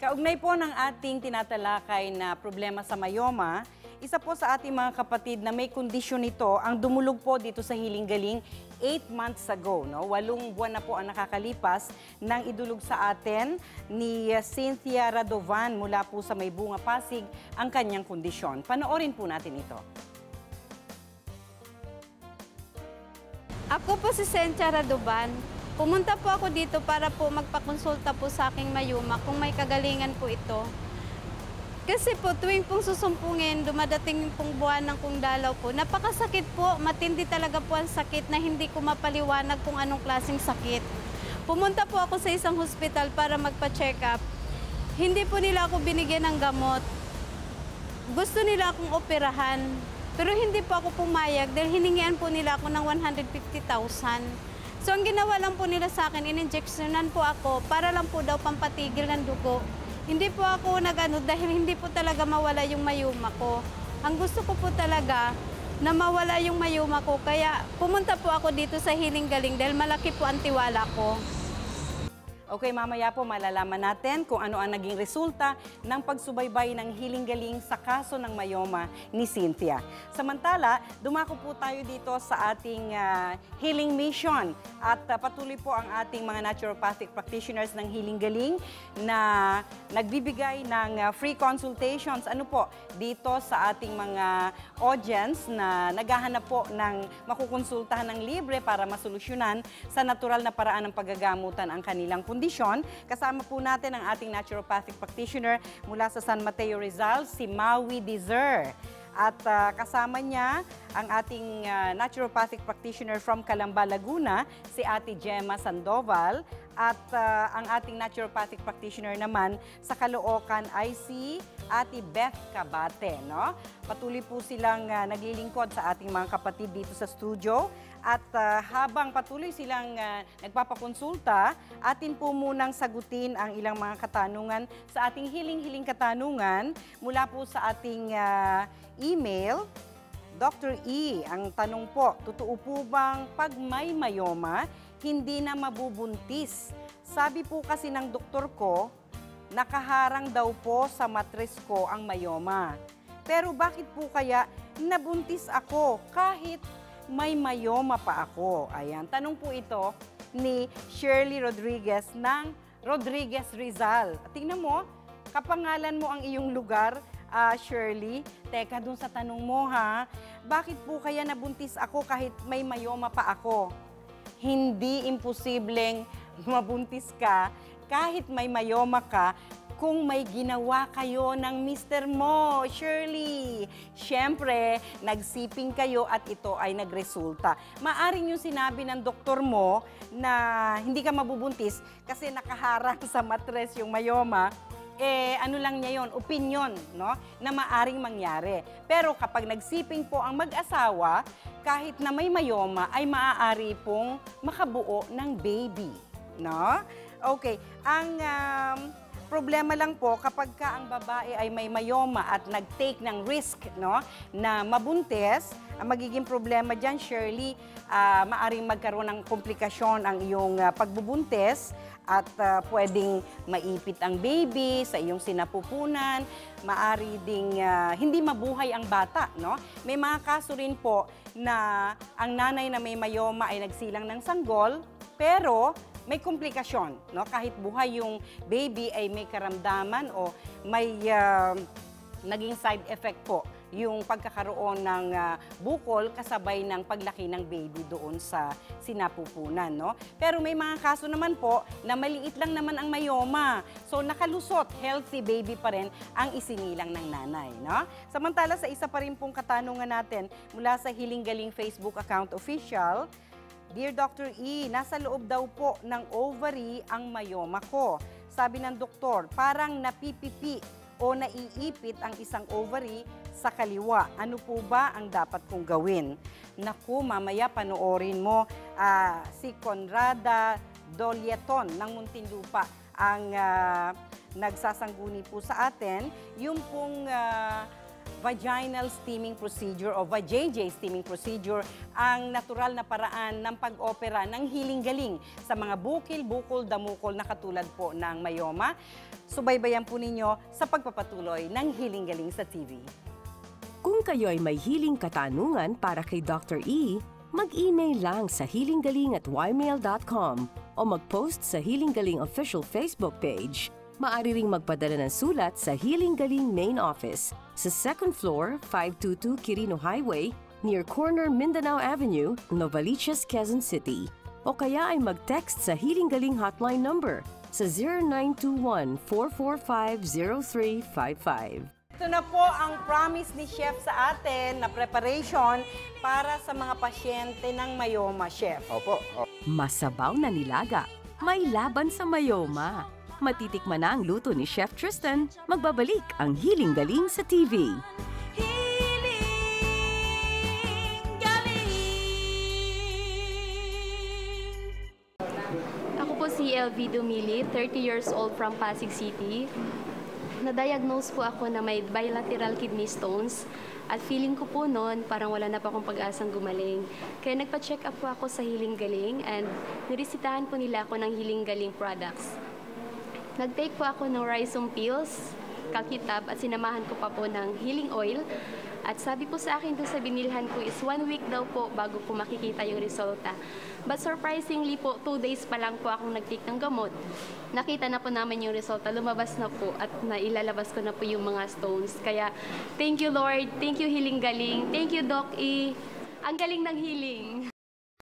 Kaugnay po ng ating tinatalakay na problema sa myoma, isa po sa ating mga kapatid na may kondisyon nito ang dumulog po dito sa Hiling-Galing 8 months ago. 8 buwan na po ang nakakalipas nang idulog sa atin ni Cynthia Radovan mula po sa May Bunga, Pasig ang kanyang kondisyon. Panoorin po natin ito. Ako po si Cynthia Radovan. Pumunta po ako dito para po magpakonsulta po sa aking mayuma kung may kagalingan po ito. Kasi po tuwing pong susumpungin, dumadating pong buwan ng kung dalaw po. Napakasakit po, matindi talaga po ang sakit na hindi ko mapaliwanag kung anong klaseng sakit. Pumunta po ako sa isang hospital para magpa-check up. Hindi po nila ako binigyan ng gamot. Gusto nila akong operahan. Pero hindi po ako pumayag dahil hiningian po nila ako ng 150,000. So ang ginawa lang po nila sa akin, in-injectionan po ako para lang po daw pampatigil ng dugo. Hindi po ako nag-ano dahil hindi po talaga mawala yung mayuma ko. Ang gusto ko po talaga na mawala yung mayuma ko. Kaya pumunta po ako dito sa Hiling-Galing dahil malaki po ang tiwala ko. Okay, mamaya po malalaman natin kung ano ang naging resulta ng pagsubaybay ng Hiling-Galing sa kaso ng myoma ni Cynthia. Samantala, dumako po tayo dito sa ating healing mission at patuloy po ang ating mga naturopathic practitioners ng Hiling-Galing na nagbibigay ng free consultations dito sa ating mga audience na naghahanap po ng makukonsultahan ng libre para masolusyonan sa natural na paraan ng paggagamutan ang kanilang kondisyon. Kasama po natin ang ating naturopathic practitioner mula sa San Mateo, Rizal, si Maui Dizer. At kasama niya ang ating naturopathic practitioner from Calamba, Laguna, si Ate Gemma Sandoval. At ang ating naturopathic practitioner naman sa Caloocan ay si Ate Beth Cabate. Patuloy po silang naglilingkod sa ating mga kapatid dito sa studio. At habang patuloy silang nagpapakonsulta, atin po munang sagutin ang ilang mga katanungan sa ating hiling-hiling katanungan mula po sa ating email. Dr. E, ang tanong po, totoo po bang pag may myoma, hindi na mabubuntis? Sabi po kasi ng doktor ko, nakaharang daw po sa matres ko ang myoma. Pero bakit po kaya nabuntis ako kahit may myoma pa ako? Ayan, tanong po ito ni Shirley Rodriguez ng Rodriguez Rizal. Tingnan mo, kapangalan mo ang iyong lugar, Shirley. Teka, dun sa tanong mo ha, bakit po kaya nabuntis ako kahit may myoma pa ako? Hindi imposibleng mabuntis ka kahit may myoma ka kung may ginawa kayo ng mister mo, Shirley. Siyempre, nagsiping kayo at ito ay nagresulta. Maaring yung sinabi ng doktor mo na hindi ka mabubuntis kasi nakaharang sa matres yung myoma, ano lang niya yun, opinion, na maaring mangyari. Pero kapag nagsiping po ang mag-asawa, kahit na may myoma, ay maaari pong makabuo ng baby, Okay, ang problema lang po kapag ka ang babae ay may myoma at nag-take ng risk na mabuntis, ang magiging problema dyan, Shirley, maaring magkaroon ng komplikasyon ang iyong pagbubuntis at pwedeng maipit ang baby sa iyong sinapupunan, maari ding hindi mabuhay ang bata. May mga kaso rin po na ang nanay na may myoma ay nagsilang ng sanggol, pero may komplikasyon, kahit buhay yung baby ay may karamdaman o may naging side effect po yung pagkakaroon ng bukol kasabay ng paglaki ng baby doon sa sinapupunan. Pero may mga kaso naman po na maliit lang naman ang myoma. So nakalusot, healthy baby pa rin ang isinilang ng nanay. Samantala sa isa pa rin pong katanungan natin mula sa Hiling-Galing Facebook account official, Dear Dr. E, nasa loob daw po ng ovary ang myoma ko. Sabi ng doktor, parang napipipi o naiipit ang isang ovary sa kaliwa. Ano po ba ang dapat kong gawin? Naku, mamaya panoorin mo si Conrada Dolieton ng Muntinlupa ang nagsasangguni po sa atin. Yung pong vaginal steaming procedure o VJJ steaming procedure ang natural na paraan ng pag-opera ng hiling-galing sa mga bukil, bukol, damukol na katulad po ng mayoma. Subaybayan po ninyo sa pagpapatuloy ng hiling-galing sa TV. Kung kayo'y may hiling katanungan para kay Dr. E, mag-email lang sa hilinggaling@ymail.com o mag-post sa Healing Galing official Facebook page. Maaari ring magpadala ng sulat sa Healing Galing Main Office sa 2nd floor, 522 Quirino Highway, near corner Mindanao Avenue, Novaliches, Quezon City. O kaya ay mag-text sa Healing Galing hotline number sa 0921-445-0355. Ito na po ang promise ni Chef sa atin na preparation para sa mga pasyente ng mayoma, Chef. Opo. Masabaw na nilaga, may laban sa mayoma. Matitikman na ang luto ni Chef Tristan. Magbabalik ang Hiling Galing sa TV. Ako po si LV Dumili, 30 years old from Pasig City. Na-diagnose po ako na may bilateral kidney stones at feeling ko po noon parang wala na pa akong pag-asang gumaling. Kaya nagpa-check up po ako sa Healing Galing and niresitahan po nila ako ng Healing Galing products. Nag-take po ako ng rhizome pills, calcitab at sinamahan ko pa po ng healing oil. At sabi po sa akin doon sa binilhan ko is 1 week daw po bago ko makikita yung resulta. But surprisingly po, 2 days pa lang po akong nag-take ng gamot. Nakita na po namin yung resulta, lumabas na po at nailalabas ko na po yung mga stones. Kaya thank you Lord, thank you Healing Galing, thank you Doc E. Ang galing ng healing.